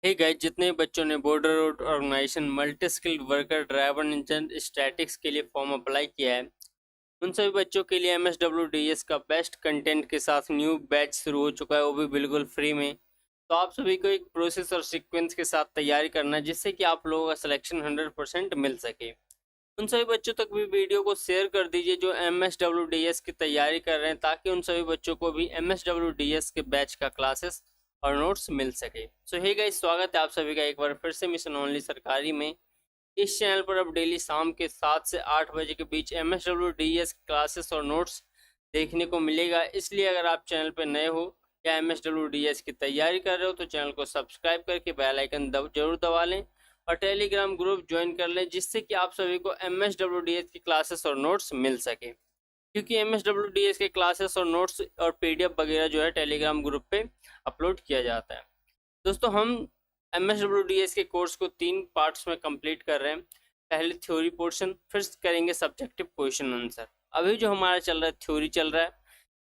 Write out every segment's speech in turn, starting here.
Hey guys, जितने बच्चों ने border road organisation multi skilled worker driver engine statics के लिए फॉर्म अप्लाई किया है, उन सभी बच्चों के लिए MSWDS का बेस्ट कंटेंट के साथ न्यू बैच शुरू हो चुका है, वो भी बिल्कुल फ्री में। तो आप सभी को एक प्रोसेस और सीक्वेंस के साथ तैयारी करना है, जिससे कि आप लोगों का सिलेक्शन 100% मिल सके। उन सभी बच्चों तक भी वीडियो को शेयर कर दीजिए जो MSWDS की तैयारी कर रहे हैं, ताकि उन सभी बच्चों को भी MSWDS के बैच का क्लासेस और नोट्स मिल सके। सो हे गाइस, स्वागत है आप सभी का एक बार फिर से मिशन ओनली सरकारी में। इस चैनल पर अब डेली शाम के 7 से 8 बजे के बीच MSWDS क्लासेस और नोट्स देखने को मिलेगा। इसलिए अगर आप चैनल पर नए हो या MSWDS की तैयारी कर रहे हो तो चैनल को सब्सक्राइब करके बेल आइकन जरूर दबा लें और टेलीग्राम ग्रुप ज्वाइन कर लें, जिससे कि आप सभी को MSWDS की क्लासेस और नोट्स मिल सके। क्योंकि MSWDS के क्लासेस और नोट्स और PDF वगैरह जो है टेलीग्राम ग्रुप पे अपलोड किया जाता है। दोस्तों, हम MSWDS के कोर्स को 3 पार्ट्स में कंप्लीट कर रहे हैं। पहले थ्योरी पोर्शन, फिर करेंगे सब्जेक्टिव क्वेश्चन आंसर। अभी जो हमारा चल रहा है थ्योरी चल रहा है,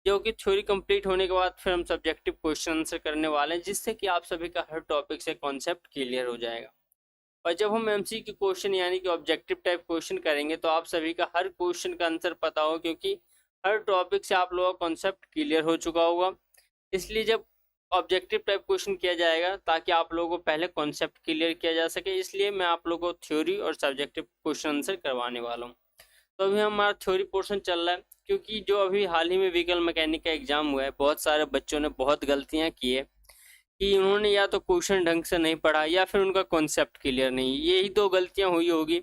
जो कि थ्योरी कंप्लीट होने के बाद फिर हम सब्जेक्टिव क्वेश्चन आंसर करने वाले हैं, जिससे कि आप सभी का हर टॉपिक से कॉन्सेप्ट क्लियर हो जाएगा। और जब हम MCQ क्वेश्चन यानी कि ऑब्जेक्टिव टाइप क्वेश्चन करेंगे तो आप सभी का हर क्वेश्चन का आंसर पता हो, क्योंकि हर टॉपिक से आप लोगों का कॉन्सेप्ट क्लियर हो चुका होगा। इसलिए जब ऑब्जेक्टिव टाइप क्वेश्चन किया जाएगा ताकि आप लोगों को पहले कॉन्सेप्ट क्लियर किया जा सके, इसलिए मैं आप लोगों को थ्योरी और सब्जेक्टिव क्वेश्चन आंसर करवाने वाला हूँ। तो अभी हमारा थ्योरी पोर्शन चल रहा है, क्योंकि जो अभी हाल ही में व्हीकल मैकेनिक का एग्जाम हुआ है, बहुत सारे बच्चों ने बहुत गलतियाँ की है कि उन्होंने या तो क्वेश्चन ढंग से नहीं पढ़ा या फिर उनका कॉन्सेप्ट क्लियर नहीं। यही 2 गलतियां हुई होगी,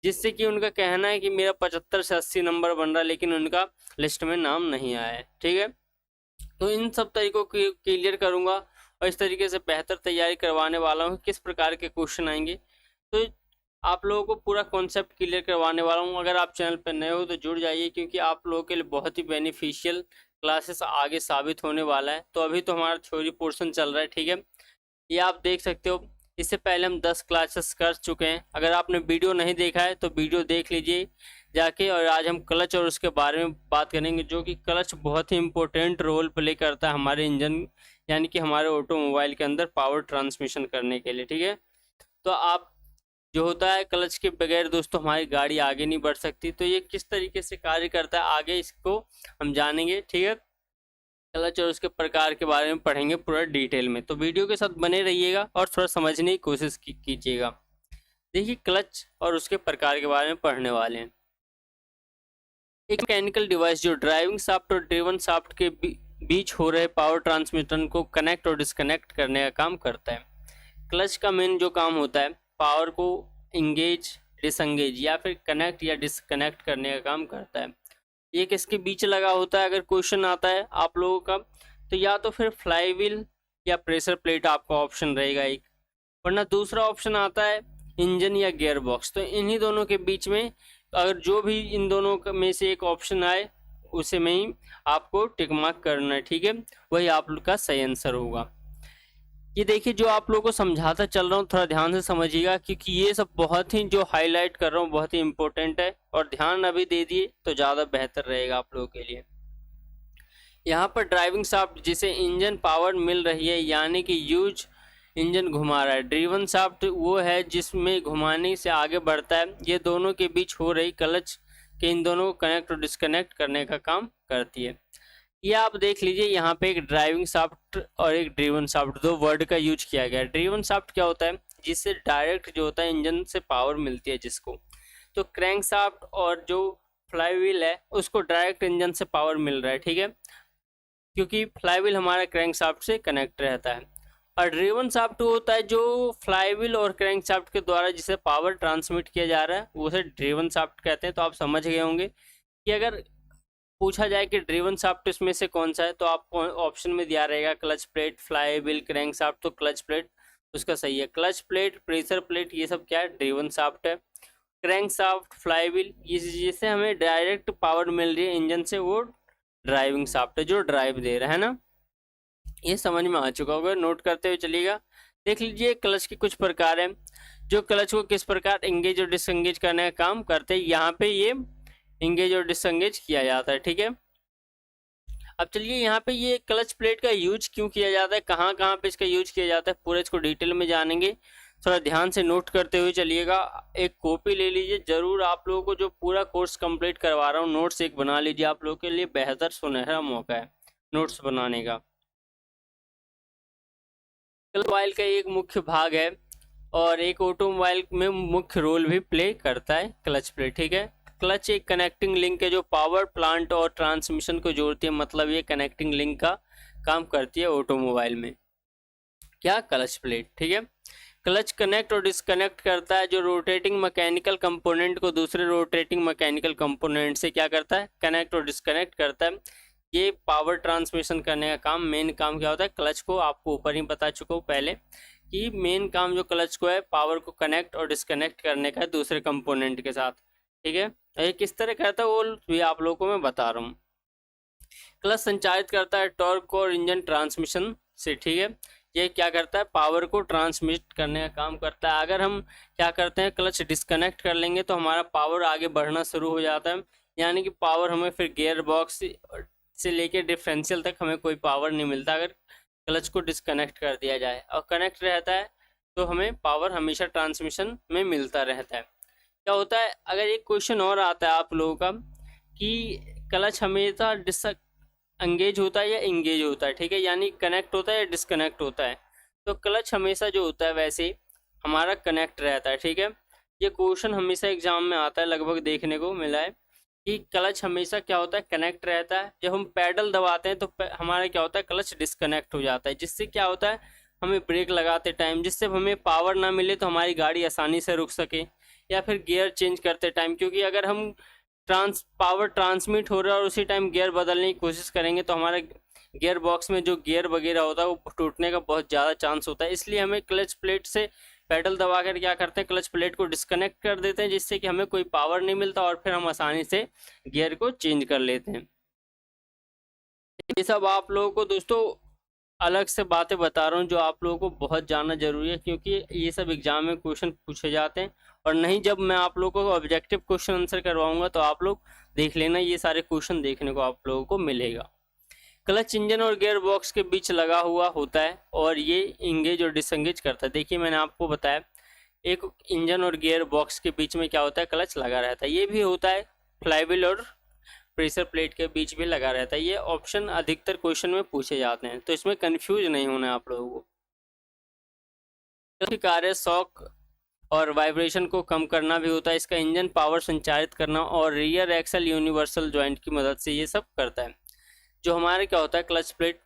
जिससे कि उनका कहना है कि मेरा 75 से 80 नंबर बन रहा है, लेकिन उनका लिस्ट में नाम नहीं आया है। ठीक है, तो इन सब तरीकों को क्लियर करूंगा और इस तरीके से बेहतर तैयारी करवाने वाला हूँ किस प्रकार के क्वेश्चन आएंगे। तो आप लोगों को पूरा कॉन्सेप्ट क्लियर करवाने वाला हूँ। अगर आप चैनल पर नए हो तो जुड़ जाइए, क्योंकि आप लोगों के लिए बहुत ही बेनिफिशियल क्लासेस आगे साबित होने वाला है। तो अभी तो हमारा थ्योरी पोर्शन चल रहा है, ठीक है, ये आप देख सकते हो। इससे पहले हम 10 क्लासेस कर चुके हैं। अगर आपने वीडियो नहीं देखा है तो वीडियो देख लीजिए जाके। और आज हम क्लच और उसके बारे में बात करेंगे, जो कि क्लच बहुत ही इंपॉर्टेंट रोल प्ले करता है हमारे इंजन यानी कि हमारे ऑटोमोबाइल के अंदर पावर ट्रांसमिशन करने के लिए। ठीक है, तो आप जो होता है क्लच के बगैर दोस्तों हमारी गाड़ी आगे नहीं बढ़ सकती। तो ये किस तरीके से कार्य करता है आगे इसको हम जानेंगे। ठीक है, क्लच और उसके प्रकार के बारे में पढ़ेंगे पूरा डिटेल में। तो वीडियो के साथ बने रहिएगा और थोड़ा समझने की कोशिश कीजिएगा। देखिए, क्लच और उसके प्रकार के बारे में पढ़ने वाले हैं। एक मैकेनिकल डिवाइस जो ड्राइविंग शाफ्ट और ड्रिवन शाफ्ट के बीच हो रहे पावर ट्रांसमिशन को कनेक्ट और डिस्कनेक्ट करने का काम करता है। क्लच का मेन जो काम होता है पावर को इंगेज, डिसंगेज या फिर कनेक्ट या डिसकनेक्ट करने का काम करता है। ये किसके बीच लगा होता है? अगर क्वेश्चन आता है आप लोगों का, तो या तो फिर फ्लाई व्हील या प्रेशर प्लेट आपका ऑप्शन रहेगा एक, वरना दूसरा ऑप्शन आता है इंजन या गियर बॉक्स। तो इन्हीं दोनों के बीच में अगर जो भी इन दोनों में से एक ऑप्शन आए उसे में ही आपको टिक मार्क करना है। ठीक है, वही आप लोग का सही आंसर होगा। ये देखिए, जो आप लोगों को समझाता चल रहा हूँ थोड़ा ध्यान से समझिएगा, क्योंकि ये सब बहुत ही जो हाईलाइट कर रहा हूँ बहुत ही इंपॉर्टेंट है, और ध्यान अभी दे दिए तो ज़्यादा बेहतर रहेगा आप लोगों के लिए। यहाँ पर ड्राइविंग शाफ्ट जिसे इंजन पावर मिल रही है यानी कि यूज इंजन घुमा रहा है। ड्रिवन शाफ्ट वो है जिसमें घुमाने से आगे बढ़ता है। ये दोनों के बीच हो रही क्लच के इन दोनों को कनेक्ट और डिस्कनेक्ट करने का काम करती है। ये आप देख लीजिए, यहाँ पे एक ड्राइविंग शाफ्ट और एक ड्रिवन शाफ्ट, 2 वर्ड का यूज किया गया है। ड्रिवन शाफ्ट क्या होता है? जिससे डायरेक्ट जो होता है इंजन से पावर मिलती है जिसको। तो क्रैंक शाफ्ट और जो फ्लाई व्हील है उसको डायरेक्ट इंजन से पावर मिल रहा है। ठीक है, क्योंकि फ्लाई व्हील हमारा क्रैंक शाफ्ट से कनेक्ट रहता है। और ड्रिवन शाफ्ट होता है जो फ्लाई व्हील और क्रैंक शाफ्ट के द्वारा जिसे पावर ट्रांसमिट किया जा रहा है, उसे ड्रिवन शाफ्ट कहते हैं। तो आप समझ गए होंगे कि अगर पूछा जाए कि ड्रिवन शाफ्ट इसमें से कौन सा है, तो आपको ऑप्शन में दिया रहेगा clutch plate, fly wheel, crank shaft. तो क्लच प्लेट उसका सही है। क्लच प्लेट, प्रेशर प्लेट, ये सब क्या है? ड्रिवन शाफ्ट है। क्रैंक शाफ्ट, फ्लाई व्हील, जिससे हमें डायरेक्ट पावर मिल रही है इंजन से, वो ड्राइविंग शाफ्ट है जो ड्राइव दे रहा है ना। ये समझ में आ चुका होगा, नोट करते हुए चलिएगा। देख लीजिए, क्लच के कुछ प्रकार हैं जो क्लच को किस प्रकार एंगेज और डिसएंगेज करने का काम करते हैं। यहाँ पे ये इंगेज और डिसएंगेज किया जाता है। ठीक है, अब चलिए यहाँ पे ये क्लच प्लेट का यूज क्यों किया जाता है, कहाँ कहाँ पे इसका यूज किया जाता है, पूरा इसको डिटेल में जानेंगे। थोड़ा ध्यान से नोट करते हुए चलिएगा। एक कॉपी ले लीजिए जरूर, आप लोगों को जो पूरा कोर्स कंप्लीट करवा रहा हूँ नोट्स एक बना लीजिए, आप लोगों के लिए बेहतर सुनहरा मौका है नोट्स बनाने का। मोबाइल का एक मुख्य भाग है और एक ऑटोमोबाइल में मुख्य रोल भी प्ले करता है क्लच प्लेट, ठीक है। क्लच एक कनेक्टिंग लिंक है जो पावर प्लांट और ट्रांसमिशन को जोड़ती है, मतलब ये कनेक्टिंग लिंक का काम करती है ऑटोमोबाइल में, क्या, क्लच प्लेट, ठीक है। क्लच कनेक्ट और डिस्कनेक्ट करता है, जो रोटेटिंग मैकेनिकल कंपोनेंट को दूसरे रोटेटिंग मैकेनिकल कंपोनेंट से क्या करता है, कनेक्ट और डिस्कनेक्ट करता है। ये पावर ट्रांसमिशन करने का काम, मेन काम क्या होता है क्लच को, आपको ऊपर ही बता चुका हूँ पहले कि मेन काम जो क्लच को है पावर को कनेक्ट और डिस्कनेक्ट करने का है दूसरे कंपोनेंट के साथ, ठीक है। ये किस तरह करता है वो भी आप लोगों को मैं बता रहा हूँ। क्लच संचालित करता है टॉर्क और इंजन ट्रांसमिशन से, ठीक है। ये क्या करता है, पावर को ट्रांसमिट करने का काम करता है। अगर हम क्या करते हैं क्लच डिस्कनेक्ट कर लेंगे तो हमारा पावर आगे बढ़ना शुरू हो जाता है, यानी कि पावर हमें फिर गियर बॉक्स से लेके डिफरेंशियल तक हमें कोई पावर नहीं मिलता अगर क्लच को डिस्कनेक्ट कर दिया जाए, और कनेक्ट रहता है तो हमें पावर हमेशा ट्रांसमिशन में मिलता रहता है। क्या होता है, अगर एक क्वेश्चन और आता है आप लोगों का कि क्लच हमेशा एंगेज होता है या इंगेज होता है, ठीक है, यानी कनेक्ट होता है या डिस्कनेक्ट होता है। तो क्लच हमेशा जो होता है वैसे हमारा कनेक्ट रहता है, ठीक है। ये क्वेश्चन हमेशा एग्जाम में आता है, लगभग देखने को मिला है कि क्लच हमेशा क्या होता है, कनेक्ट रहता है। जब हम पैडल दबाते हैं तो हमारा क्या होता है, क्लच डिस्कनेक्ट हो जाता है, जिससे क्या होता है हमें ब्रेक लगाते टाइम, जिससे हमें पावर ना मिले तो हमारी गाड़ी आसानी से रुक सके, या फिर गियर चेंज करते टाइम, क्योंकि अगर हम पावर ट्रांसमिट हो रहा है और उसी टाइम गियर बदलने की कोशिश करेंगे तो हमारे गियर बॉक्स में जो गियर वगैरह होता है वो टूटने का बहुत ज़्यादा चांस होता है। इसलिए हमें क्लच प्लेट से पैडल दबा कर क्या करते हैं, क्लच प्लेट को डिस्कनेक्ट कर देते हैं, जिससे कि हमें कोई पावर नहीं मिलता और फिर हम आसानी से गियर को चेंज कर लेते हैं। ये सब आप लोगों को दोस्तों अलग से बातें बता रहा हूँ जो आप लोगों को बहुत जानना जरूरी है, क्योंकि ये सब एग्जाम में क्वेश्चन पूछे जाते हैं। और नहीं, जब मैं आप लोगों को ऑब्जेक्टिव क्वेश्चन आंसर करवाऊंगा तो आप लोग देख लेना, ये सारे क्वेश्चन देखने को आप लोगों को मिलेगा। क्लच इंजन और गियर बॉक्स के बीच लगा हुआ होता है और ये इंगेज और डिसंगेज करता है। देखिए मैंने आपको बताया एक इंजन और गियर बॉक्स के बीच में क्या होता है, क्लच लगा रहता है। ये भी होता है फ्लाईव्हील और प्रेशर प्लेट के बीच भी लगा रहता है। ये ऑप्शन अधिकतर क्वेश्चन में पूछे जाते हैं, तो इसमें कंफ्यूज नहीं होना है आप लोगों को। इसकी कार्य शॉक और वाइब्रेशन को कम करना भी होता है। इसका इंजन पावर संचारित करना और रियर एक्सल यूनिवर्सल जॉइंट की मदद से ये सब करता है। जो हमारे क्या होता है क्लच प्लेट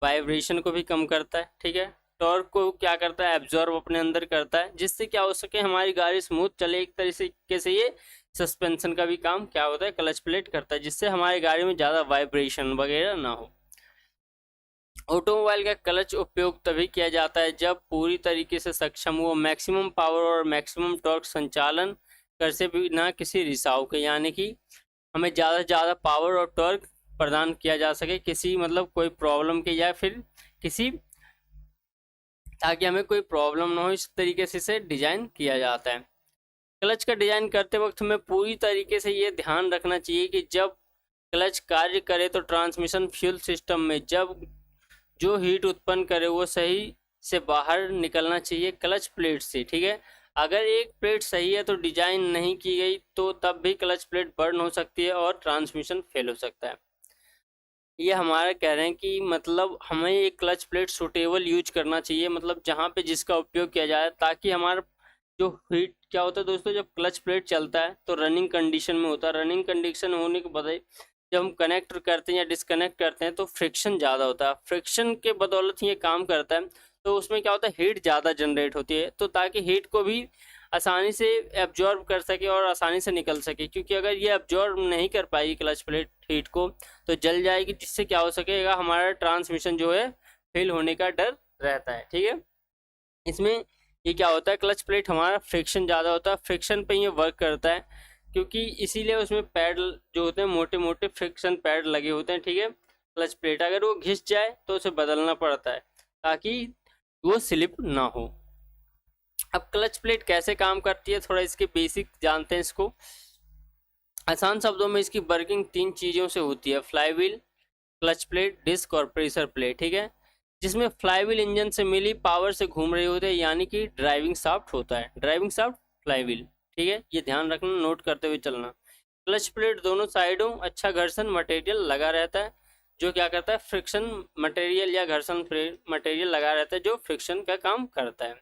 वाइब्रेशन को भी कम करता है, ठीक है। टॉर्क को क्या करता है, एब्जॉर्ब अपने अंदर करता है, जिससे क्या हो सके हमारी गाड़ी स्मूथ चले। एक तरीके से ये सस्पेंशन का भी काम क्या होता है, क्लच प्लेट करता है, जिससे हमारी गाड़ी में ज़्यादा वाइब्रेशन वगैरह ना हो। ऑटोमोबाइल का क्लच उपयोग तभी किया जाता है जब पूरी तरीके से सक्षम हो, मैक्सिमम पावर और मैक्सिमम टॉर्क संचालन कर से बिना किसी रिसाव के, यानी कि हमें ज़्यादा से ज़्यादा पावर और टॉर्क प्रदान किया जा सके किसी मतलब कोई प्रॉब्लम के, या फिर किसी ताकि हमें कोई प्रॉब्लम ना हो, इस तरीके से इसे डिजाइन किया जाता है। क्लच का डिजाइन करते वक्त हमें पूरी तरीके से ये ध्यान रखना चाहिए कि जब क्लच कार्य करे तो ट्रांसमिशन फ्यूल सिस्टम में जब जो हीट उत्पन्न करे वो सही से बाहर निकलना चाहिए क्लच प्लेट से, ठीक है। अगर एक प्लेट सही है तो डिजाइन नहीं की गई तो तब भी क्लच प्लेट बर्न हो सकती है और ट्रांसमिशन फेल हो सकता है। ये हमारा कह रहे हैं कि मतलब हमें एक क्लच प्लेट सूटेबल यूज करना चाहिए, मतलब जहाँ पे जिसका उपयोग किया जाए, ताकि हमारा जो हीट क्या होता है दोस्तों, जब क्लच प्लेट चलता है तो रनिंग कंडीशन में होता है। रनिंग कंडीशन होने के बाद जब हम कनेक्ट करते हैं या डिस्कनेक्ट करते हैं तो फ्रिक्शन ज़्यादा होता है। फ्रिक्शन के बदौलत ये काम करता है, तो उसमें क्या होता है हीट ज़्यादा जनरेट होती है, तो ताकि हीट को भी आसानी से एब्जॉर्ब कर सके और आसानी से निकल सके, क्योंकि अगर ये एब्जॉर्ब नहीं कर पाएगी क्लच प्लेट हीट को तो जल जाएगी, जिससे क्या हो सकेगा हमारा ट्रांसमिशन जो है फेल होने का डर रहता है, ठीक है। इसमें ये क्या होता है, क्लच प्लेट हमारा फ्रिक्शन ज़्यादा होता है, फ्रिक्शन पे ये वर्क करता है, क्योंकि इसीलिए उसमें पैड जो होते हैं मोटे मोटे फ्रिक्शन पैड लगे होते हैं, ठीक है। क्लच प्लेट अगर वो घिस जाए तो उसे बदलना पड़ता है ताकि वो स्लिप ना हो। अब क्लच प्लेट कैसे काम करती है, थोड़ा इसके बेसिक जानते हैं इसको। आसान शब्दों में इसकी वर्किंग तीन चीज़ों से होती है, फ्लाईव्हील, क्लच प्लेट, डिस्क और प्रेशर प्लेट, ठीक है, जिसमें फ्लाईव्हील इंजन से मिली पावर से घूम रही होती है, यानी कि ड्राइविंग शाफ्ट होता है, ड्राइविंग शाफ्ट फ्लाईव्हील, ठीक है, ये ध्यान रखना, नोट करते हुए चलना। क्लच प्लेट दोनों साइडों अच्छा घर्षण मटेरियल लगा रहता है, जो क्या करता है, फ्रिक्शन मटेरियल या घर्षण मटेरियल लगा रहता है, जो फ्रिक्शन का काम करता है,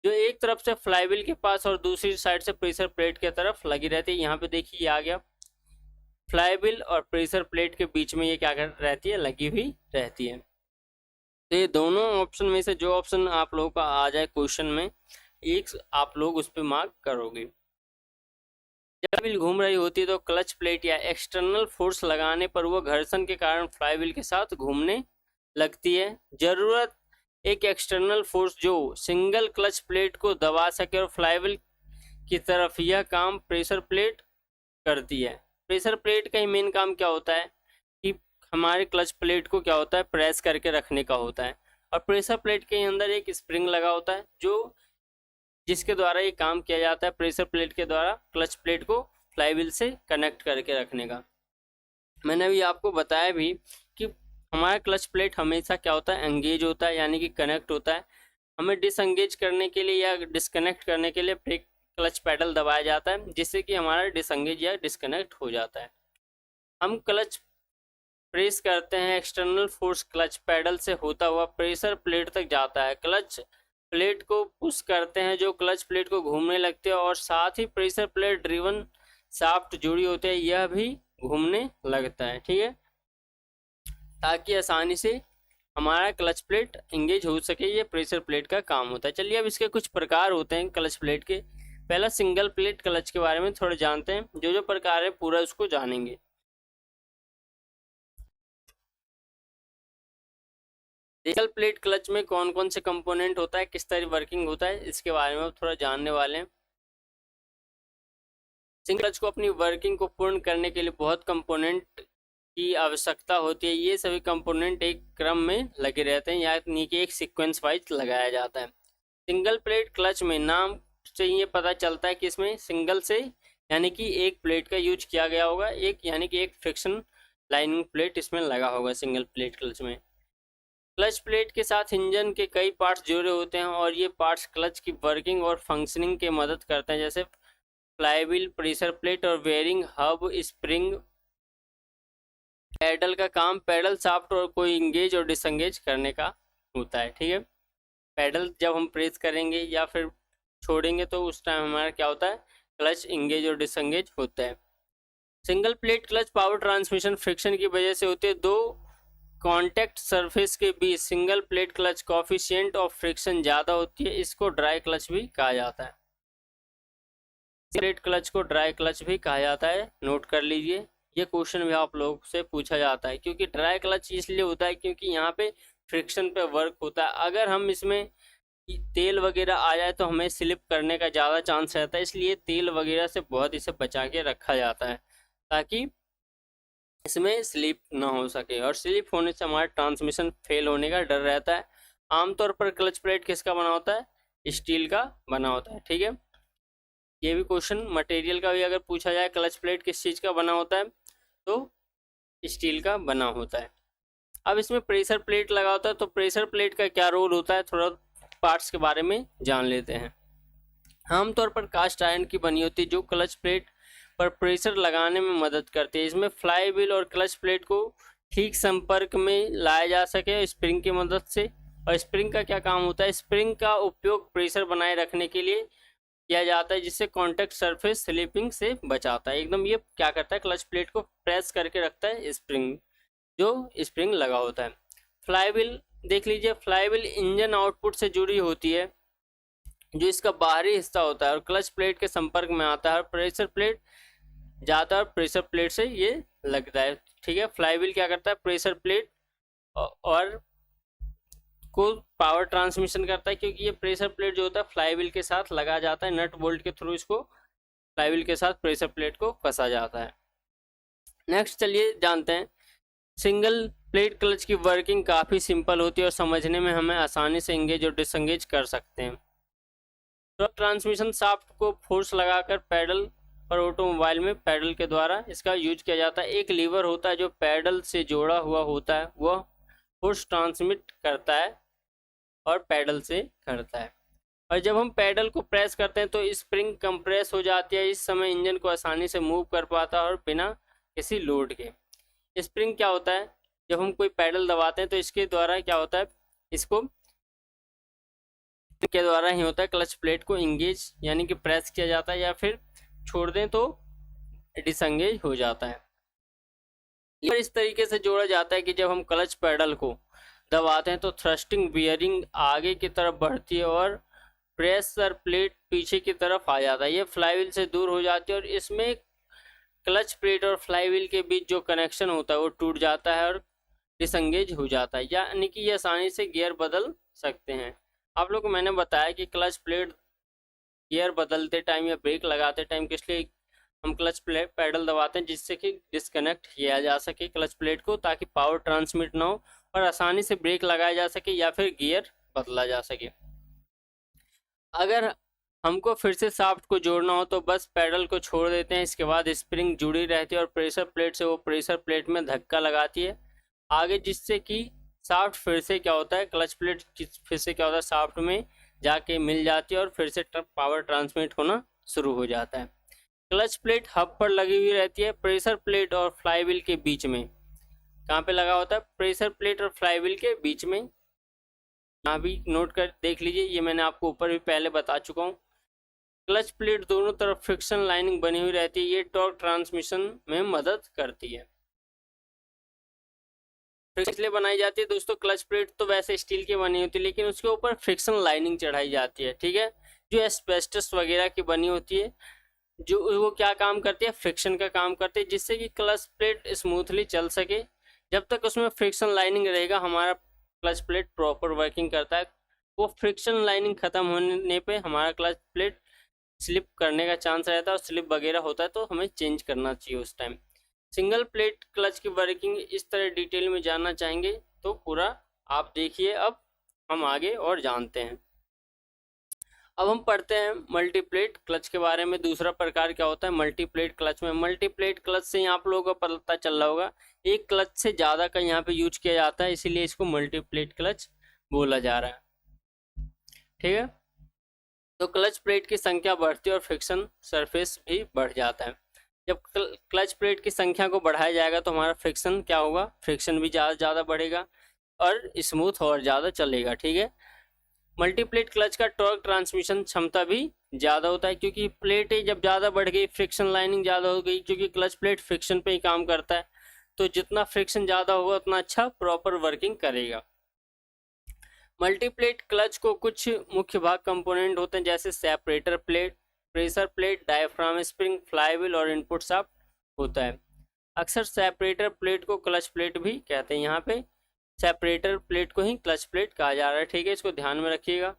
जो एक तरफ से फ्लाईव्हील के पास और दूसरी साइड से प्रेशर प्लेट की तरफ लगी रहती है। यहाँ पे देखिए ये आ गया, फ्लाईव्हील और प्रेशर प्लेट के बीच में ये क्या कर रहती है, लगी हुई रहती है। तो ये दोनों ऑप्शन में से जो ऑप्शन आप लोगों का आ जाए क्वेश्चन में, एक आप लोग उस पर मार्क करोगे। जब व्हील घूम रही होती है तो क्लच प्लेट या एक्सटर्नल फोर्स लगाने पर वह घर्षण के कारण फ्लाईव्हील के साथ घूमने लगती है। जरूरत एक एक्सटर्नल फोर्स जो सिंगल क्लच प्लेट को दबा सके और फ्लाईव्हील की तरफ, यह काम प्रेशर प्लेट करती है। प्रेशर प्लेट का ही मेन काम क्या होता है कि हमारे क्लच प्लेट को क्या होता है, प्रेस करके रखने का होता है, और प्रेशर प्लेट के अंदर एक स्प्रिंग लगा होता है जो जिसके द्वारा ये काम किया जाता है, प्रेशर प्लेट के द्वारा क्लच प्लेट को फ्लाईव्हील से कनेक्ट करके रखने का। मैंने अभी आपको बताया भी कि हमारा क्लच प्लेट हमेशा क्या होता है, एंगेज होता है, यानी कि कनेक्ट होता है। हमें डिसएंगेज करने के लिए या डिस्कनेक्ट करने के लिए ब्रेक क्लच पैडल दबाया जाता है, जिससे कि हमारा डिसएंगेज या डिस्कनेक्ट हो जाता है। हम क्लच प्रेस करते हैं, एक्सटर्नल फोर्स क्लच पैडल से होता हुआ प्रेशर प्लेट तक जाता है। क्लच प्लेट को पुश करते हैं जो क्लच प्लेट को घूमने लगते हैं, और साथ ही प्रेशर प्लेट ड्रिवन शाफ्ट जुड़ी होती है, यह भी घूमने लगता है, ठीक है, ताकि आसानी से हमारा क्लच प्लेट इंगेज हो सके। ये प्रेशर प्लेट का काम होता है। चलिए अब इसके कुछ प्रकार होते हैं क्लच प्लेट के। पहला सिंगल प्लेट क्लच के बारे में थोड़ा जानते हैं, जो जो प्रकार है पूरा उसको जानेंगे। सिंगल प्लेट क्लच में कौन कौन से कंपोनेंट होता है, किस तरह वर्किंग होता है, इसके बारे में थोड़ा जानने वाले हैं। सिंगल क्लच को अपनी वर्किंग को पूर्ण करने के लिए बहुत कंपोनेंट की आवश्यकता होती है। ये सभी कंपोनेंट एक क्रम में लगे रहते हैं, यानी कि एक सीक्वेंस वाइज लगाया जाता है। सिंगल प्लेट क्लच में नाम से ये पता चलता है कि इसमें सिंगल से यानी कि एक प्लेट का यूज किया गया होगा, एक यानी कि एक फ्रिक्शन लाइनिंग प्लेट इसमें लगा होगा सिंगल प्लेट क्लच में। क्लच प्लेट के साथ इंजन के कई पार्ट्स जुड़े होते हैं, और ये पार्ट्स क्लच की वर्किंग और फंक्शनिंग के मदद करते हैं, जैसे फ्लाईव्हील, प्रेशर प्लेट और बेयरिंग, हब, स्प्रिंग। पैडल का काम पैडल शाफ्ट और कोई इंगेज और डिसंगेज करने का होता है, ठीक है। पैडल जब हम प्रेस करेंगे या फिर छोड़ेंगे तो उस टाइम हमारा क्या होता है, क्लच इंगेज और डिसंगेज होता है। Single plate clutch power transmission friction की वजह से होते हैं। दो कॉन्टैक्ट सरफेस के बीच single plate clutch coefficient of friction ज़्यादा होती है, इसको ड्राई क्लच भी कहा जाता है। प्लेट क्लच को ड्राई क्लच भी कहा जाता है, नोट कर लीजिए। ये क्वेश्चन भी आप लोग से पूछा जाता है, क्योंकि ड्राई क्लच इसलिए होता है क्योंकि यहाँ पे फ्रिक्शन पे वर्क होता है। अगर हम इसमें तेल वगैरह आ जाए तो हमें स्लिप करने का ज़्यादा चांस रहता है, इसलिए तेल वगैरह से बहुत इसे बचा के रखा जाता है ताकि इसमें स्लिप ना हो सके, और स्लिप होने से हमारा ट्रांसमिशन फेल होने का डर रहता है। आमतौर पर क्लच प्लेट किसका बना होता है, स्टील का बना होता है, ठीक है। ये भी क्वेश्चन मटेरियल का भी अगर पूछा जाए क्लच प्लेट किस चीज़ का बना होता है तो स्टील का बना होता है। अब इसमें प्रेशर प्लेट लगा होता है, तो प्रेशर प्लेट का क्या रोल होता है, थोड़ा पार्ट्स के बारे में जान लेते हैं। आमतौर पर कास्ट आयरन की बनी होती है, जो क्लच प्लेट पर प्रेशर लगाने में मदद करती है। इसमें फ्लाई व्हील और क्लच प्लेट को ठीक संपर्क में लाया जा सके स्प्रिंग की मदद से। और स्प्रिंग का क्या काम होता है, स्प्रिंग का उपयोग प्रेशर बनाए रखने के लिए किया जाता है, जिससे कॉन्टैक्ट सरफेस स्लिपिंग से बचाता है। एकदम ये क्या करता है, क्लच प्लेट को प्रेस करके रखता है स्प्रिंग, जो स्प्रिंग लगा होता है। फ्लाईव्हील देख लीजिए, फ्लाईव्हील इंजन आउटपुट से जुड़ी होती है, जो इसका बाहरी हिस्सा होता है और क्लच प्लेट के संपर्क में आता है। प्रेशर प्लेट ज़्यादातर प्रेशर प्लेट से ये लगता है, ठीक है। फ्लाईव्हील क्या करता है, प्रेशर प्लेट और को पावर ट्रांसमिशन करता है, क्योंकि ये प्रेशर प्लेट जो होता है फ्लाईव्हील के साथ लगा जाता है, नट बोल्ट के थ्रू इसको फ्लाईव्हील के साथ प्रेशर प्लेट को कसा जाता है। नेक्स्ट चलिए जानते हैं, सिंगल प्लेट क्लच की वर्किंग काफ़ी सिंपल होती है और समझने में हमें आसानी से इंगेज और डिसंगेज कर सकते हैं। ट्रांसमिशन शाफ्ट को फोर्स लगाकर पैडल पर ऑटोमोबाइल में पैडल के द्वारा इसका यूज किया जाता है। एक लीवर होता है जो पैडल से जोड़ा हुआ होता है, वह फोर्स ट्रांसमिट करता है और पैडल से करता है। और जब हम पैडल को प्रेस करते हैं तो स्प्रिंग कंप्रेस हो जाती है। इस समय इंजन को आसानी से मूव कर पाता है और बिना किसी लोड के। स्प्रिंग क्या होता है, जब हम कोई पैडल दबाते हैं तो इसके द्वारा क्या होता है, इसको के द्वारा ही होता है, क्लच प्लेट को इंगेज यानी कि प्रेस किया जाता है, या फिर छोड़ दें तो डिसंगेज हो जाता है। लीवर इस तरीके से जोड़ा जाता है कि जब हम क्लच पैडल को दबाते हैं तो थ्रस्टिंग बियरिंग आगे की तरफ बढ़ती है और प्रेशर प्लेट पीछे की तरफ आ जाता है। ये फ्लाईव्हील से दूर हो जाती है और इसमें क्लच प्लेट और फ्लाईव्हील के बीच जो कनेक्शन होता है वो टूट जाता है और डिसंगेज हो जाता है, यानी कि ये आसानी से गियर बदल सकते हैं। आप लोग को मैंने बताया कि क्लच प्लेट गियर बदलते टाइम या ब्रेक लगाते टाइम किस लिए हम क्लच प्लेट पैडल दबाते हैं, जिससे कि डिस्कनेक्ट किया जा सके क्लच प्लेट को, ताकि पावर ट्रांसमिट ना हो और आसानी से ब्रेक लगाया जा सके या फिर गियर बदला जा सके। अगर हमको फिर से शाफ्ट को जोड़ना हो तो बस पैडल को छोड़ देते हैं, इसके बाद स्प्रिंग जुड़ी रहती है और प्रेशर प्लेट से वो प्रेशर प्लेट में धक्का लगाती है आगे, जिससे कि शाफ्ट फिर से क्या होता है, क्लच प्लेट फिर से क्या होता है, शाफ्ट में जाके मिल जाती है और फिर से पावर ट्रांसमिट होना शुरू हो जाता है। क्लच प्लेट हब पर लगी हुई रहती है प्रेशर प्लेट और फ्लाईव्हील के बीच में। कहाँ पे लगा होता है, प्रेशर प्लेट और फ्लाईव्हील के बीच में। यहाँ भी नोट कर देख लीजिए, ये मैंने आपको ऊपर भी पहले बता चुका हूँ। क्लच प्लेट दोनों तरफ फ्रिक्शन लाइनिंग बनी हुई रहती है, ये टॉर्क ट्रांसमिशन में मदद करती है। इसलिए बनाई जाती है दोस्तों, क्लच प्लेट तो वैसे स्टील की बनी होती है लेकिन उसके ऊपर फ्रिक्शन लाइनिंग चढ़ाई जाती है, ठीक है, जो एस्बेस्टस वगैरह की बनी होती है, जो वो क्या काम करती है, फ्रिक्शन का काम करती है, जिससे कि क्लच प्लेट स्मूथली चल सके। जब तक उसमें फ्रिक्शन लाइनिंग रहेगा हमारा क्लच प्लेट प्रॉपर वर्किंग करता है। वो फ्रिक्शन लाइनिंग खत्म होने पे हमारा क्लच प्लेट स्लिप करने का चांस रहता है और स्लिप वगैरह होता है तो हमें चेंज करना चाहिए उस टाइम। सिंगल प्लेट क्लच की वर्किंग इस तरह डिटेल में जानना चाहेंगे तो पूरा आप देखिए। अब हम आगे और जानते हैं। अब हम पढ़ते हैं मल्टीप्लेट क्लच के बारे में। दूसरा प्रकार क्या होता है मल्टीप्लेट क्लच में। मल्टीप्लेट क्लच से आप लोगों को पता चल रहा होगा एक क्लच से ज़्यादा का यहाँ पे यूज किया जाता है, इसीलिए इसको मल्टीप्लेट क्लच बोला जा रहा है, ठीक है। तो क्लच प्लेट की संख्या बढ़ती है और फ्रिक्शन सरफेस भी बढ़ जाता है। जब क्लच प्लेट की संख्या को बढ़ाया जाएगा तो हमारा फ्रिक्शन क्या होगा, फ्रिक्शन भी ज़्यादा बढ़ेगा और स्मूथ और ज़्यादा चलेगा, ठीक है। मल्टीप्लेट क्लच का टॉर्क ट्रांसमिशन क्षमता भी ज़्यादा होता है, क्योंकि प्लेट जब ज़्यादा बढ़ गई फ्रिक्शन लाइनिंग ज़्यादा हो गई, क्योंकि क्लच प्लेट फ्रिक्शन पे ही काम करता है, तो जितना फ्रिक्शन ज़्यादा होगा उतना अच्छा प्रॉपर वर्किंग करेगा। मल्टीप्लेट क्लच को कुछ मुख्य भाग कंपोनेंट होते हैं, जैसे separator plate, pressure plate, diaphragm spring, flywheel और इनपुट शाफ्ट होता है। अक्सर सेपरेटर प्लेट को क्लच प्लेट भी कहते हैं। यहाँ पे सेपरेटर प्लेट को ही क्लच प्लेट कहा जा रहा है, ठीक है, इसको ध्यान में रखिएगा।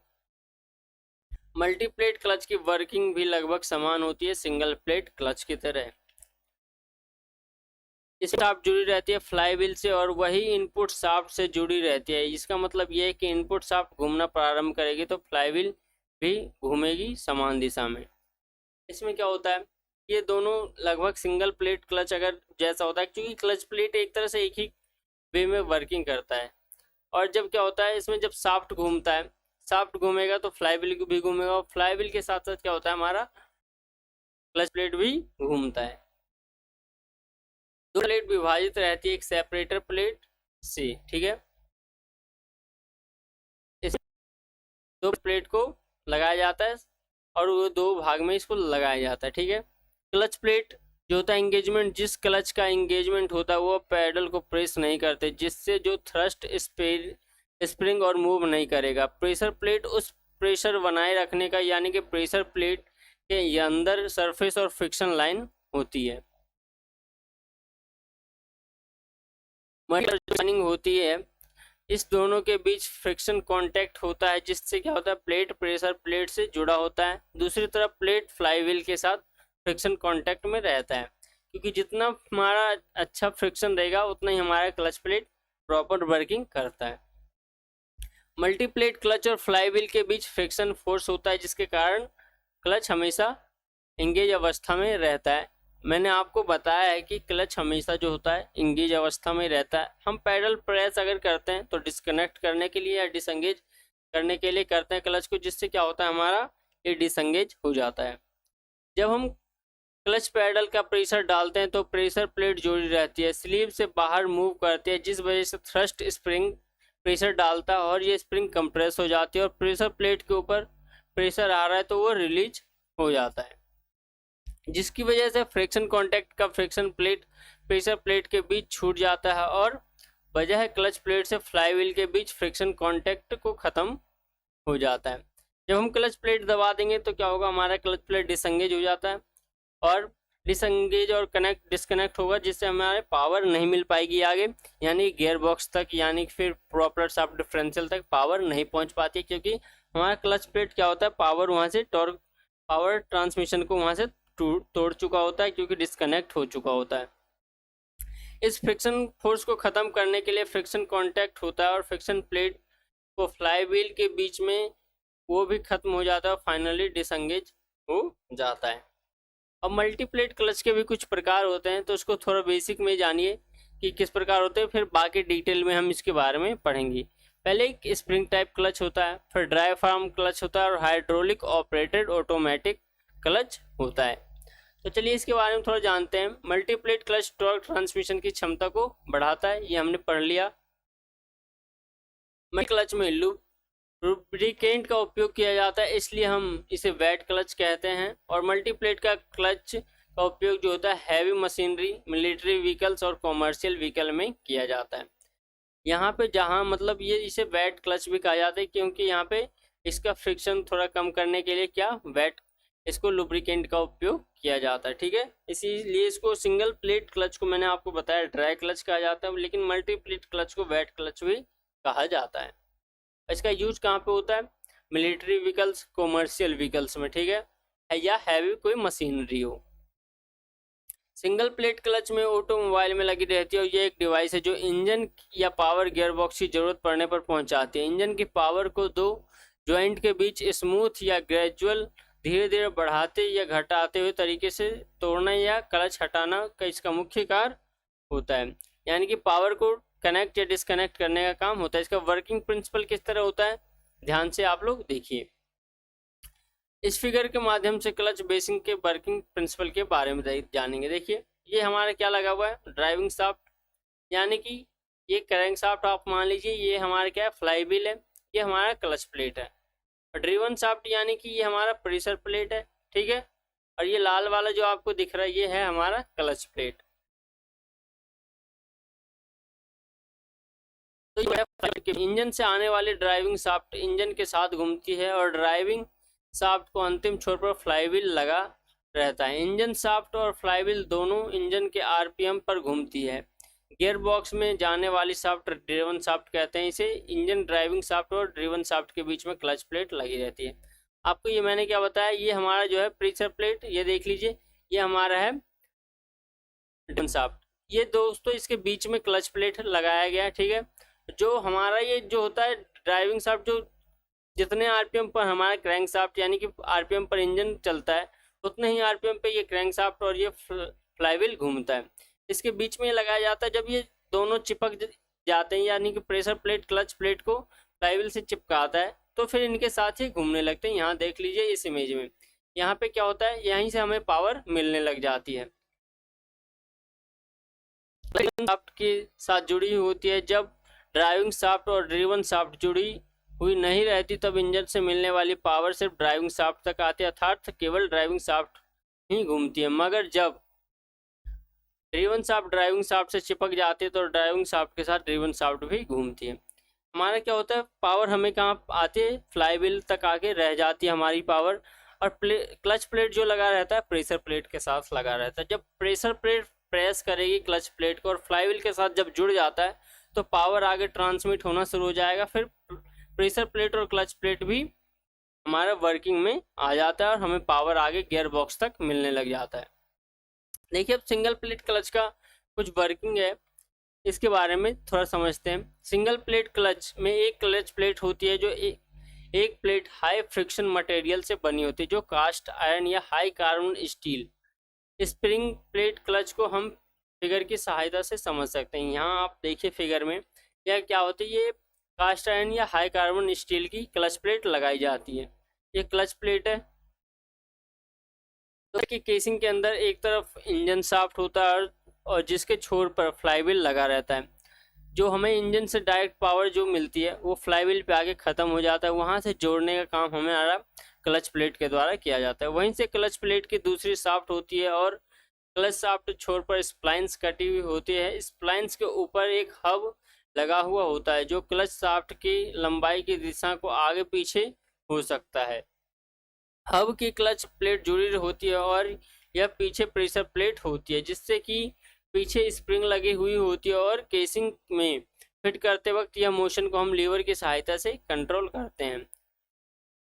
मल्टीप्लेट क्लच की वर्किंग भी लगभग समान होती है सिंगल प्लेट क्लच की तरह। इस शाफ्ट जुड़ी रहती है फ्लाईव्हील से और वही इनपुट शाफ्ट से जुड़ी रहती है। इसका मतलब यह है कि इनपुट शाफ्ट घूमना प्रारंभ करेगी तो फ्लाईव्हील भी घूमेगी समान दिशा में। इसमें क्या होता है, ये दोनों लगभग सिंगल प्लेट क्लच अगर जैसा होता है, क्योंकि क्लच प्लेट एक तरह से एक ही वे में वर्किंग करता है। और जब क्या होता है इसमें जब शाफ्ट घूमता है, शाफ्ट घूमेगा तो फ्लाईव्हील भी घूमेगा और फ्लाईव्हील के साथ साथ क्या होता है हमारा क्लच प्लेट भी घूमता है। दो प्लेट विभाजित रहती है एक सेपरेटर प्लेट से, ठीक है। इस दो प्लेट को लगाया जाता है और वो दो भाग में इसको लगाया जाता है, ठीक है। क्लच प्लेट जो होता है एंगेजमेंट, जिस क्लच का एंगेजमेंट होता है वो पैडल को प्रेस नहीं करते, जिससे जो थ्रस्ट स्प्रिंग और मूव नहीं करेगा। प्रेशर प्लेट उस प्रेशर बनाए रखने का, यानी कि प्रेशर प्लेट के अंदर सरफेस और फ्रिक्शन लाइन होती है। जॉइनिंग होती है, इस दोनों के बीच फ्रिक्शन कांटेक्ट होता है, जिससे क्या होता है प्लेट प्रेशर प्लेट से जुड़ा होता है। दूसरी तरफ प्लेट फ्लाईव्हील के साथ फ्रिक्शन कांटेक्ट में रहता है, क्योंकि जितना हमारा अच्छा फ्रिक्शन रहेगा उतना ही हमारा क्लच प्लेट प्रॉपर वर्किंग करता है। मल्टीप्लेट क्लच और फ्लाईव्हील के बीच फ्रिक्शन फोर्स होता है, जिसके कारण क्लच हमेशा इंगेज अवस्था में रहता है। मैंने आपको बताया है कि क्लच हमेशा जो होता है इंगेज अवस्था में रहता है। हम पैडल प्रेस अगर करते हैं तो डिस्कनेक्ट करने के लिए या डिसंगेज करने के लिए करते हैं क्लच को, जिससे क्या होता है हमारा ये डिसंगेज हो जाता है। जब हम क्लच पैडल का प्रेशर डालते हैं तो प्रेशर प्लेट जुड़ी रहती है, स्लीव से बाहर मूव करती है, जिस वजह से थ्रस्ट स्प्रिंग प्रेशर डालता है और ये स्प्रिंग कंप्रेस हो जाती है और प्रेशर प्लेट के ऊपर प्रेशर आ रहा है तो वो रिलीज हो जाता है, जिसकी वजह से फ्रिक्शन कांटेक्ट का फ्रिक्शन प्लेट प्रेशर प्लेट के बीच छूट जाता है और वजह है क्लच प्लेट से फ्लाईव्हील के बीच फ्रिक्शन कांटेक्ट को ख़त्म हो जाता है। जब हम क्लच प्लेट दबा देंगे तो क्या होगा, हमारा क्लच प्लेट डिसंगेज हो जाता है और डिसंगेज और कनेक्ट डिस्कनेक्ट होगा, जिससे हमारे पावर नहीं मिल पाएगी आगे, यानी गियर बॉक्स तक, यानी फिर प्रॉपर शाफ्ट डिफरेंशियल तक पावर नहीं पहुंच पाती, क्योंकि हमारा क्लच प्लेट क्या होता है पावर वहां से टॉर्क पावर ट्रांसमिशन को वहां से तोड़ चुका होता है, क्योंकि डिस्कनेक्ट हो चुका होता है। इस फ्रिक्शन फोर्स को ख़त्म करने के लिए फ्रिक्शन कॉन्टैक्ट होता है और फ्रिक्शन प्लेट को फ्लाई व्हील के बीच में वो भी खत्म हो जाता है, फाइनली डिसंगेज हो जाता है। अब मल्टीप्लेट क्लच के भी कुछ प्रकार होते हैं, तो उसको थोड़ा बेसिक में जानिए कि किस प्रकार होते हैं, फिर बाकी डिटेल में हम इसके बारे में पढ़ेंगे। पहले एक स्प्रिंग टाइप क्लच होता है, फिर ड्राई फार्म क्लच होता है और हाइड्रोलिक ऑपरेटेड ऑटोमेटिक क्लच होता है। तो चलिए इसके बारे में थोड़ा जानते हैं। मल्टीप्लेट क्लच टॉर्क ट्रांसमिशन की क्षमता को बढ़ाता है, ये हमने पढ़ लिया। क्लच में लुब्रिकेंट का उपयोग किया जाता है, इसलिए हम इसे वेट क्लच कहते हैं। और मल्टीप्लेट का क्लच का उपयोग जो होता है हैवी मशीनरी, मिलिट्री व्हीकल्स और कॉमर्शियल व्हीकल में किया जाता है। यहाँ पे जहाँ मतलब ये इसे वेट क्लच भी कहा जाता है, क्योंकि यहाँ पे इसका फ्रिक्शन थोड़ा कम करने के लिए क्या वेट इसको लुब्रिकेंट का उपयोग किया जाता है, ठीक है। इसीलिए इसको सिंगल प्लेट क्लच को मैंने आपको बताया ड्राई क्लच कहा जाता है, लेकिन मल्टीप्लेट क्लच को वेट क्लच भी कहा जाता है। इसका यूज कहाँ पे होता है, मिलिट्री व्हीकल्स, कॉमर्शियल व्हीकल्स में, ठीक है, या हैवी कोई मशीनरी हो। सिंगल प्लेट क्लच में ऑटोमोबाइल में लगी रहती है और ये एक डिवाइस है जो इंजन या पावर गियर बॉक्स की जरूरत पड़ने पर पहुंचाती है। इंजन की पावर को दो जॉइंट के बीच स्मूथ या ग्रेजुअल धीरे धीरे बढ़ाते या घटाते हुए तरीके से तोड़ना या क्लच हटाना का इसका मुख्य कार्य होता है, यानी कि पावर को कनेक्ट या डिस्कनेक्ट करने का काम होता है। इसका वर्किंग प्रिंसिपल किस तरह होता है, ध्यान से आप लोग देखिए। इस फिगर के माध्यम से क्लच बेसिंग के वर्किंग प्रिंसिपल के बारे में जानेंगे। देखिए ये हमारा क्या लगा हुआ है, ड्राइविंग शाफ्ट, यानी कि ये क्रैंक शाफ्ट आप मान लीजिए, ये हमारा क्या है फ्लाई व्हील है, ये हमारा क्लच प्लेट है। ड्रिवन शाफ्ट यानी कि ये हमारा प्रेशर प्लेट है, ठीक है। और ये लाल वाला जो आपको दिख रहा है ये है हमारा क्लच प्लेट। तो इंजन से आने वाली ड्राइविंग शाफ्ट इंजन के साथ घूमती है और ड्राइविंग शाफ्ट को अंतिम छोर पर फ्लाईव्हील लगा रहता है। इंजन शाफ्ट और फ्लाईव्हील दोनों इंजन के आरपीएम पर घूमती है। गियर बॉक्स में जाने वाली शाफ्ट ड्रिवन शाफ्ट कहते हैं इसे। इंजन ड्राइविंग शाफ्ट और ड्रिवन शाफ्ट के बीच में क्लच प्लेट लगी रहती है। आपको ये मैंने क्या बताया, ये हमारा जो है प्रेशर प्लेट, ये देख लीजिए, ये हमारा है ड्रिवन शाफ्ट। ये दोस्तों इसके बीच में क्लच प्लेट लगाया गया है, ठीक है। जो हमारा ये जो होता है ड्राइविंग शाफ्ट, जो जितने आरपीएम पर हमारा क्रैंक शाफ्ट यानी कि आरपीएम पर इंजन चलता है, उतने ही आरपीएम पे ये क्रैंक शाफ्ट और ये फ्लाईव्हील घूमता है। इसके बीच में लगाया जाता है। जब ये दोनों चिपक जाते हैं, यानी कि प्रेशर प्लेट क्लच प्लेट को फ्लाईव्हील से चिपकाता है, तो फिर इनके साथ ही घूमने लगते हैं। यहाँ देख लीजिए इस इमेज में, यहाँ पे क्या होता है, यहीं से हमें पावर मिलने लग जाती है। शाफ्ट के साथ जुड़ी होती है। जब ड्राइविंग शाफ्ट और ड्रिवन शाफ्ट जुड़ी हुई नहीं रहती तब इंजन से मिलने वाली पावर सिर्फ ड्राइविंग शाफ्ट तक आती है, अर्थात केवल ड्राइविंग शाफ्ट ही घूमती है। मगर जब ड्रिवन शाफ्ट ड्राइविंग शाफ्ट से चिपक जाती है तो ड्राइविंग शाफ्ट के साथ ड्रिवन शाफ्ट भी घूमती है। हमारा क्या होता है, पावर हमें कहाँ आती है, फ्लाईव्हील तक आके रह जाती है हमारी पावर। और क्लच प्लेट जो लगा रहता है प्रेशर प्लेट के साथ लगा रहता है। जब प्रेशर प्लेट प्रेस करेगी क्लच प्लेट को और फ्लाईव्हील के साथ जब जुड़ जाता है तो पावर आगे ट्रांसमिट होना शुरू हो जाएगा। फिर प्रेशर प्लेट और क्लच प्लेट भी हमारा वर्किंग में आ जाता है और हमें पावर आगे गियर बॉक्स तक मिलने लग जाता है। देखिए अब सिंगल प्लेट क्लच का कुछ वर्किंग है, इसके बारे में थोड़ा समझते हैं। सिंगल प्लेट क्लच में एक क्लच प्लेट होती है जो एक प्लेट हाई फ्रिक्शन मटेरियल से बनी होती है जो कास्ट आयरन या high carbon steel. Spring plate clutch को हम फिगर की सहायता से समझ सकते हैं। यहाँ आप देखिए फिगर में यह क्या होती है, ये कास्ट आयरन या हाई कार्बन स्टील की क्लच प्लेट लगाई जाती है। ये क्लच प्लेट है। तो की केसिंग के अंदर एक तरफ इंजन शाफ्ट होता है और जिसके छोर पर फ्लाईव्हील लगा रहता है। जो हमें इंजन से डायरेक्ट पावर जो मिलती है वो फ्लाईव्हील पे आके ख़त्म हो जाता है, वहाँ से जोड़ने का काम हमारा क्लच प्लेट के द्वारा किया जाता है। वहीं से क्लच प्लेट की दूसरी शाफ्ट होती है और क्लच शाफ्ट छोर पर स्प्लाइंस कटी हुई होती है। स्प्लाइंस के ऊपर एक हब लगा हुआ होता है जो क्लच शाफ्ट की लंबाई की दिशा को आगे पीछे हो सकता है। हब की क्लच प्लेट जुड़ी होती है और यह पीछे प्रेशर प्लेट होती है जिससे कि पीछे स्प्रिंग लगी हुई होती है और केसिंग में फिट करते वक्त यह मोशन को हम लीवर की सहायता से कंट्रोल करते हैं।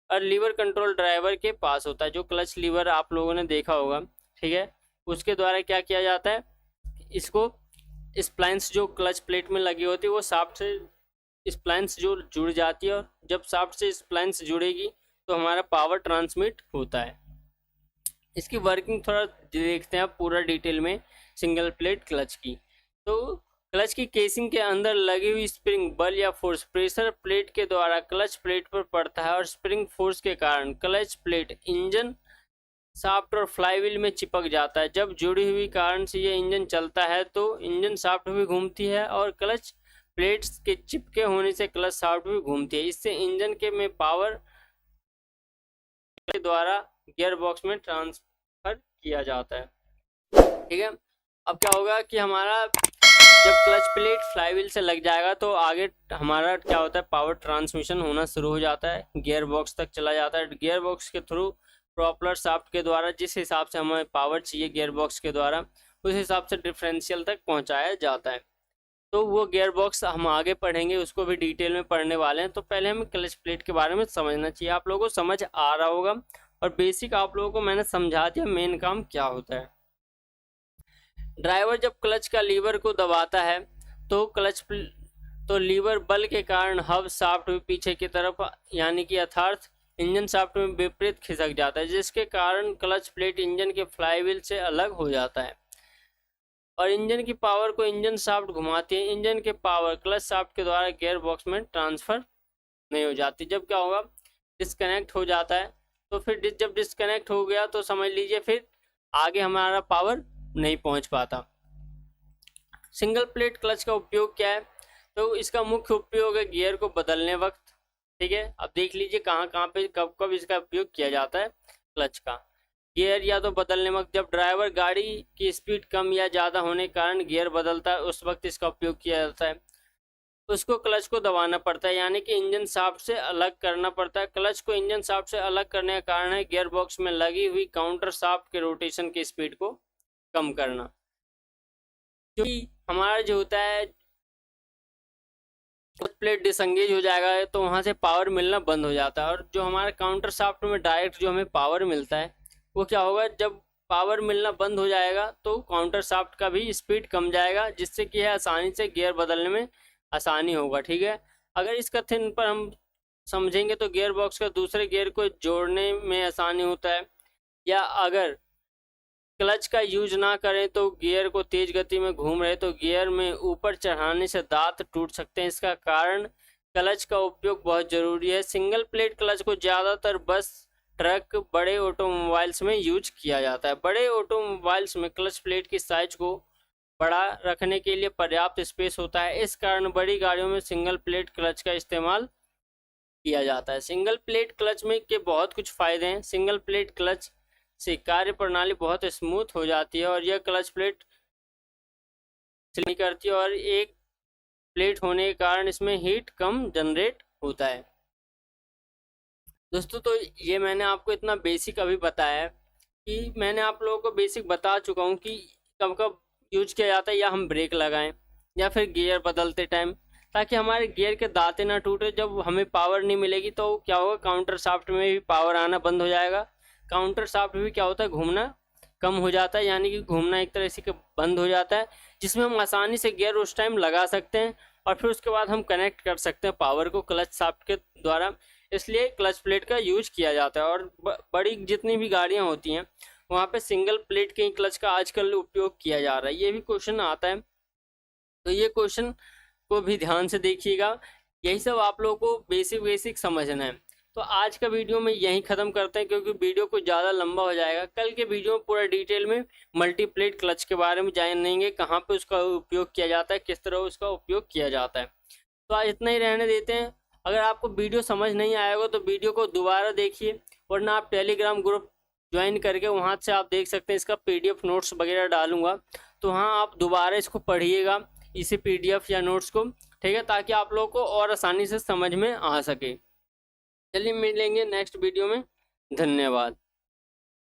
और लीवर कंट्रोल ड्राइवर के पास होता है। जो क्लच लीवर आप लोगों ने देखा होगा, ठीक है, उसके द्वारा क्या किया जाता है, इसको स्प्लाइंस जो क्लच प्लेट में लगी होती है वो शाफ्ट से स्प्लाइंस जो जुड़ जाती है और जब शाफ्ट से स्प्लाइंस जुड़ेगी तो हमारा पावर ट्रांसमिट होता है। इसकी वर्किंग थोड़ा देखते हैं आप पूरा डिटेल में सिंगल प्लेट क्लच की। तो क्लच की केसिंग के अंदर लगी हुई स्प्रिंग बल या फोर्स प्रेशर प्लेट के द्वारा क्लच प्लेट पर पड़ता है और स्प्रिंग फोर्स के कारण क्लच प्लेट इंजन शाफ्ट और फ्लाईव्हील में चिपक जाता है। जब जुड़ी हुई कारण से यह इंजन चलता है तो इंजन शाफ्ट भी घूमती है और क्लच प्लेट्स के चिपके होने से क्लच शाफ्ट भी घूमती है। इससे इंजन के में पावर के द्वारा गियर बॉक्स में ट्रांसफर किया जाता है। ठीक है, अब क्या होगा कि हमारा जब क्लच प्लेट फ्लाईव्हील से लग जाएगा तो आगे हमारा क्या होता है, पावर ट्रांसमिशन होना शुरू हो जाता है, गियर बॉक्स तक चला जाता है। गियर बॉक्स के थ्रू प्रॉपलर शाफ्ट के द्वारा जिस हिसाब से हमें पावर चाहिए गियर बॉक्स के द्वारा उस हिसाब से डिफरेंशियल तक पहुंचाया जाता है। तो वो गियर बॉक्स हम आगे पढ़ेंगे, उसको भी डिटेल में पढ़ने वाले हैं। तो पहले हमें क्लच प्लेट के बारे में समझना चाहिए। आप लोगों को समझ आ रहा होगा और बेसिक आप लोगों को मैंने समझा दिया मेन काम क्या होता है। ड्राइवर जब क्लच का लीवर को दबाता है तो लीवर बल के कारण हब शाफ्ट भी पीछे की तरफ यानी कि अर्थात इंजन शाफ्ट में विपरीत खिसक जाता है जिसके कारण क्लच प्लेट इंजन के फ्लाईव्हील से अलग हो जाता है और इंजन की पावर को इंजन शाफ्ट घुमाती है। इंजन के पावर क्लच शाफ्ट के द्वारा गियर बॉक्स में ट्रांसफर नहीं हो जाती। जब क्या होगा, डिस्कनेक्ट हो जाता है। तो फिर जब डिस्कनेक्ट हो गया तो समझ लीजिए फिर आगे हमारा पावर नहीं पहुंच पाता। सिंगल प्लेट क्लच का उपयोग क्या है, तो इसका मुख्य उपयोग है गियर को बदलने वक्त। ठीक है, अब देख लीजिए कहाँ कहाँ पे कब कब इसका उपयोग किया जाता है क्लच का। गियर या तो बदलने वक्त, जब ड्राइवर गाड़ी की स्पीड कम या ज़्यादा होने के कारण गियर बदलता है उस वक्त इसका उपयोग किया जाता है। उसको क्लच को दबाना पड़ता है यानी कि इंजन शाफ्ट से अलग करना पड़ता है। क्लच को इंजन शाफ्ट से अलग करने का कारण है गियर बॉक्स में लगी हुई काउंटर शाफ्ट के रोटेशन की स्पीड को कम करना। क्योंकि हमारा जो होता है प्लेट डिसंगेज हो जाएगा तो वहाँ से पावर मिलना बंद हो जाता है और जो हमारा काउंटर शाफ्ट में डायरेक्ट जो हमें पावर मिलता है वो क्या होगा, जब पावर मिलना बंद हो जाएगा तो काउंटर शाफ्ट का भी स्पीड कम जाएगा जिससे कि है आसानी से गियर बदलने में आसानी होगा। ठीक है, अगर इस कथन पर हम समझेंगे तो गियर बॉक्स का दूसरे गियर को जोड़ने में आसानी होता है, या अगर क्लच का यूज ना करें तो गियर को तेज गति में घूम रहे तो गियर में ऊपर चढ़ाने से दांत टूट सकते हैं। इसका कारण क्लच का उपयोग बहुत ज़रूरी है। सिंगल प्लेट क्लच को ज़्यादातर बस, ट्रक, बड़े ऑटोमोबाइल्स में यूज किया जाता है। बड़े ऑटोमोबाइल्स में क्लच प्लेट की साइज को बड़ा रखने के लिए पर्याप्त स्पेस होता है। इस कारण बड़ी गाड़ियों में सिंगल प्लेट क्लच का इस्तेमाल किया जाता है। सिंगल प्लेट क्लच में के बहुत कुछ फ़ायदे हैं। सिंगल प्लेट क्लच से कार्य प्रणाली बहुत स्मूथ हो जाती है और यह क्लच प्लेट नहीं करती है और एक प्लेट होने के कारण इसमें हीट कम जनरेट होता है। दोस्तों तो ये मैंने आपको इतना बेसिक अभी बताया है कि मैंने आप लोगों को बेसिक बता चुका हूँ कि कब कब यूज किया जाता है, या हम ब्रेक लगाएं या फिर गियर बदलते टाइम, ताकि हमारे गियर के दांते ना टूटे। जब हमें पावर नहीं मिलेगी तो क्या होगा, काउंटर शाफ्ट में भी पावर आना बंद हो जाएगा। काउंटर शाफ्ट भी क्या होता है, घूमना कम हो जाता है, यानी कि घूमना एक तरह से बंद हो जाता है, जिसमें हम आसानी से गियर उस टाइम लगा सकते हैं और फिर उसके बाद हम कनेक्ट कर सकते हैं पावर को क्लच शाफ्ट के द्वारा इसलिए क्लच प्लेट का यूज किया जाता है। और बड़ी जितनी भी गाड़ियां होती हैं वहाँ पे सिंगल प्लेट के क्लच का आजकल उपयोग किया जा रहा है। ये भी क्वेश्चन आता है, तो ये क्वेश्चन को भी ध्यान से देखिएगा। यही सब आप लोगों को बेसिक बेसिक समझना है। तो आज का वीडियो में यहीं ख़त्म करते हैं, क्योंकि वीडियो कुछ ज़्यादा लंबा हो जाएगा। कल के वीडियो में पूरा डिटेल में मल्टीप्लेट क्लच के बारे में जानेंगे, कहाँ पे उसका उपयोग किया जाता है, किस तरह उसका उपयोग किया जाता है। तो आज इतना ही रहने देते हैं। अगर आपको वीडियो समझ नहीं आया होगा तो वीडियो को दोबारा देखिए, वरना आप टेलीग्राम ग्रुप ज्वाइन करके वहाँ से आप देख सकते हैं। इसका PDF नोट्स वगैरह डालूंगा, तो वहाँ आप दोबारा इसको पढ़िएगा, इसे PDF या नोट्स को, ठीक है, ताकि आप लोगों को और आसानी से समझ में आ सके। चलिए मिलेंगे नेक्स्ट वीडियो में। धन्यवाद।